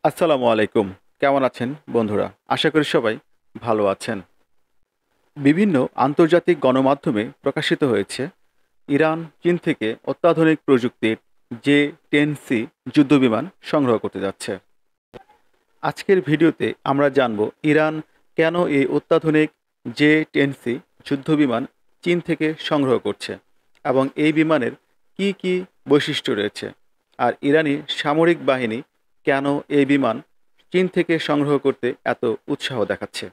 আসসালামু আলাইকুম। কেমন আছেন বন্ধুরা? আশা করি সবাই ভালো আছেন। বিভিন্ন আন্তর্জাতিক গণমাধ্যমে প্রকাশিত হয়েছে ইরান চীন থেকে অত্যাধুনিক প্রযুক্তির জে-10সি যুদ্ধবিমান সংগ্রহ করতে যাচ্ছে। আজকের ভিডিওতে আমরা জানব ইরান কেন এই অত্যাধুনিক জে-10সি যুদ্ধবিমান চীন থেকে সংগ্রহ করছে এবং এই বিমানের কি কি বৈশিষ্ট্য রয়েছে, আর ইরানি সামরিক বাহিনী কেন এই বিমান চীন থেকে সংগ্রহ করতে এত উৎসাহ দেখাচ্ছে।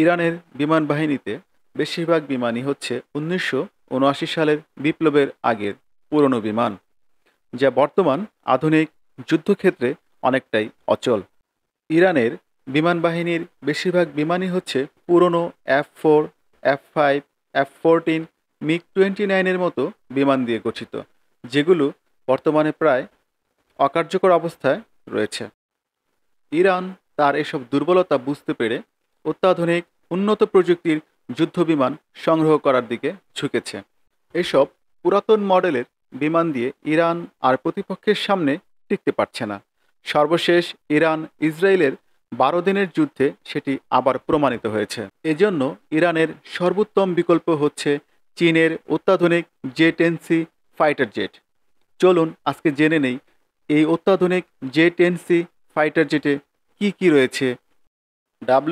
ইরানের বিমান বাহিনীতে বেশিরভাগ বিমানই হচ্ছে 1979 সালের বিপ্লবের আগের পুরনো বিমান, যা বর্তমান আধুনিক যুদ্ধক্ষেত্রে অনেকটাই অচল। ইরানের বিমান বাহিনীর বেশিরভাগ বিমানই হচ্ছে পুরনো F4, F5, F14, MiG-29 এর মতো বিমান দিয়ে গঠিত, যেগুলো বর্তমানে প্রায় অকার্যকর অবস্থায় রয়েছে। ইরান তার এসব দুর্বলতা বুঝতে পেরে অত্যাধুনিক উন্নত প্রযুক্তির যুদ্ধবিমান সংগ্রহ করার দিকে ঝুঁকেছে। এসব পুরাতন মডেলের বিমান দিয়ে ইরান আর প্রতিপক্ষের সামনে টিকতে পারছে না। সর্বশেষ ইরান ইসরায়েলের 12 দিনের যুদ্ধে সেটি আবার প্রমাণিত হয়েছে। এজন্য ইরানের সর্বোত্তম বিকল্প হচ্ছে চীনের অত্যাধুনিক জে-10সি ফাইটার জেট। চলুন আজকে জেনে নেই এই অত্যাধুনিক জে-10সি ফাইটার জেটে কি কি রয়েছে।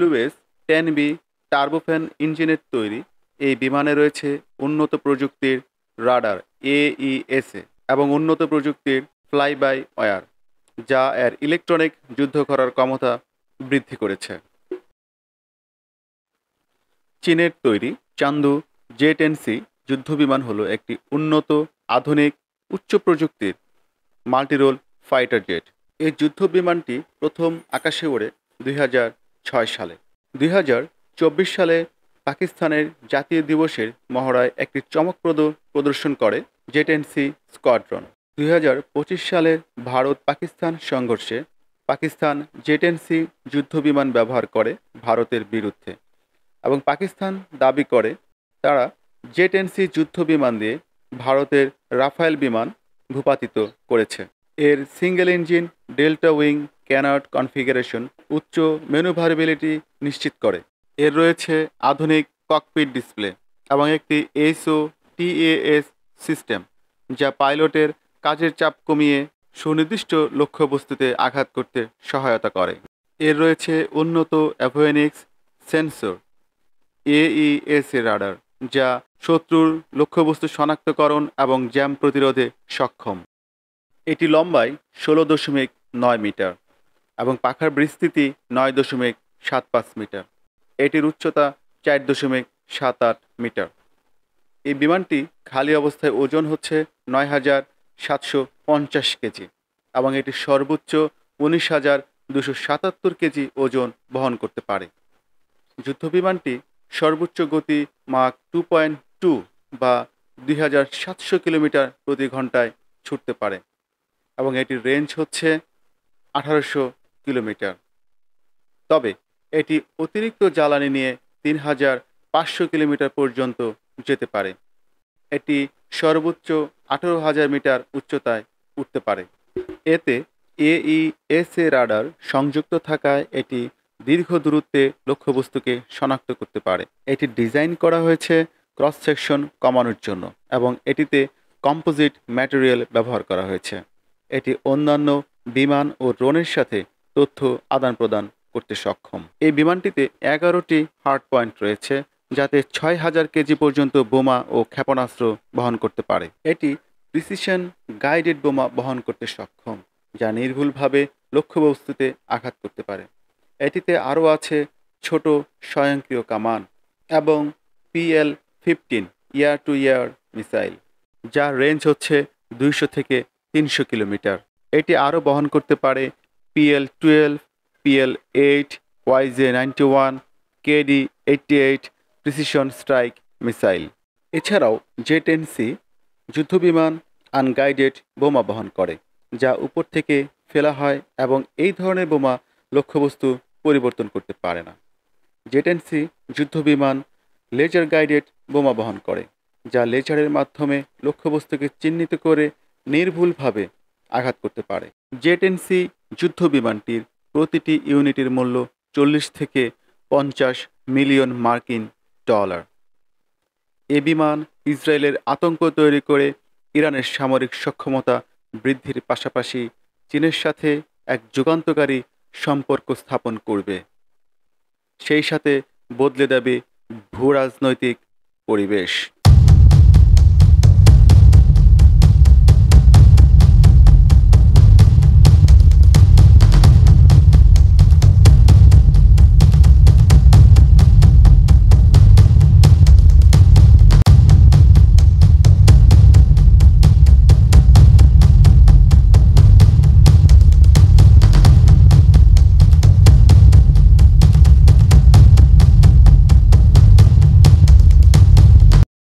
WS-10B টার্বোফ্যান ইঞ্জিনের তৈরি এই বিমানে রয়েছে উন্নত প্রযুক্তির রাডার AESA এবং উন্নত প্রযুক্তির ফ্লাই বাই ওয়্যার, যা এর ইলেকট্রনিক যুদ্ধ করার ক্ষমতা বৃদ্ধি করেছে। চীনের তৈরি চান্দু জে-10সি যুদ্ধবিমান হলো একটি উন্নত, আধুনিক, উচ্চ প্রযুক্তির মাল্টিরোল ফাইটার জেট। এই যুদ্ধবিমানটি প্রথম আকাশে ওড়ে 2006 সালে। 2024 সালে পাকিস্তানের জাতীয় দিবসের মহড়ায় একটি চমকপ্রদ প্রদর্শন করে জে-10সি স্কোয়াড্রন। 2025 সালের ভারত পাকিস্তান সংঘর্ষে পাকিস্তান জে-10সি যুদ্ধবিমান ব্যবহার করে ভারতের বিরুদ্ধে, এবং পাকিস্তান দাবি করে তারা জে-10সি যুদ্ধবিমান দিয়ে ভারতের রাফায়েল বিমান ভূপাতিত করেছে। এর single engine delta wing canard configuration উচ্চ ম্যানুভারেবিলিটি নিশ্চিত করে। এর রয়েছে আধুনিক ককপিট ডিসপ্লে এবং একটি SOTAS সিস্টেম, যা পাইলটের কাজের চাপ কমিয়ে সুনির্দিষ্ট লক্ষ্যবস্তুতে আঘাত করতে সহায়তা করে। এর রয়েছে উন্নত অ্যাভিওনিক্স সেন্সর AESA রাডার, যা শত্রুর লক্ষ্যবস্তু শনাক্তকরণ এবং জ্যাম প্রতিরোধে সক্ষম। এটি লম্বায় 16.9 মিটার এবং পাখার বিস্তৃতি 9.75 মিটার। এটির উচ্চতা 4.78 মিটার। এই বিমানটি খালি অবস্থায় ওজন হচ্ছে 9,750 কেজি এবং এটি সর্বোচ্চ 19,277 কেজি ওজন বহন করতে পারে। যুদ্ধবিমানটি সর্বোচ্চ গতি মাক 2.2 বা 2700 কিলোমিটার প্রতি ঘন্টায় ছুটতে পারে এবং এটির রেঞ্জ হচ্ছে 1800 কিলোমিটার। তবে এটি অতিরিক্ত জ্বালানি নিয়ে 3500 কিলোমিটার পর্যন্ত যেতে পারে। এটি সর্বোচ্চ 18,000 মিটার উচ্চতায় উঠতে পারে। এতে AESA রাডার সংযুক্ত থাকায় এটি দীর্ঘ দূরত্বে লক্ষ্যবস্তুকে শনাক্ত করতে পারে। এটি ডিজাইন করা হয়েছে ক্রস সেকশন কমানোর জন্য এবং এটিতে কম্পোজিট ম্যাটেরিয়াল ব্যবহার করা হয়েছে। এটি অন্যান্য বিমান ও ড্রোনের সাথে তথ্য আদান প্রদান করতে সক্ষম। এই বিমানটিতে 11টি হার্ড পয়েন্ট রয়েছে, যাতে 6,000 কেজি পর্যন্ত বোমা ও ক্ষেপণাস্ত্র বহন করতে পারে। এটি প্রিসিশন গাইডেড বোমা বহন করতে সক্ষম, যা নির্ভুলভাবে লক্ষ্যবস্তুতে আঘাত করতে পারে। এটিতে আরও আছে ছোট স্বয়ংক্রিয় কামান এবং PL-15 air two air missile, যার রেঞ্জ হচ্ছে 200 থেকে 300 কিলোমিটার। এটি আরও বহন করতে পারে PL-12, PL-8, YJ-91, KD-88 precision strike missile. এছাড়াও জে-10সি যুদ্ধবিমান আনগাইডেড বোমা বহন করে। যা উপর থেকে ফেলা হয় এবং এই ধরনের বোমা লক্ষ্যবস্তু পরিবর্তন করতে পারে না। জেট-এন-সি যুদ্ধবিমান লেজার গাইডেড বোমা বহন করে, যা লেজারের মাধ্যমে লক্ষ্যবস্তুকে চিহ্নিত করে নির্ভুলভাবে আঘাত করতে পারে। জেট-এন-সি যুদ্ধবিমানটির প্রতিটি ইউনিটের মূল্য 40 থেকে 50 মিলিয়ন মার্কিন ডলার। এ বিমান ইসরায়েলের আতঙ্ক তৈরি করে ইরানের সামরিক সক্ষমতা বৃদ্ধির পাশাপাশি চীনের সাথে এক যুগান্তকারী সম্পর্ক স্থাপন করবে, সেই সাথে বদলে দেবে ভূরাজনৈতিক পরিবেশ।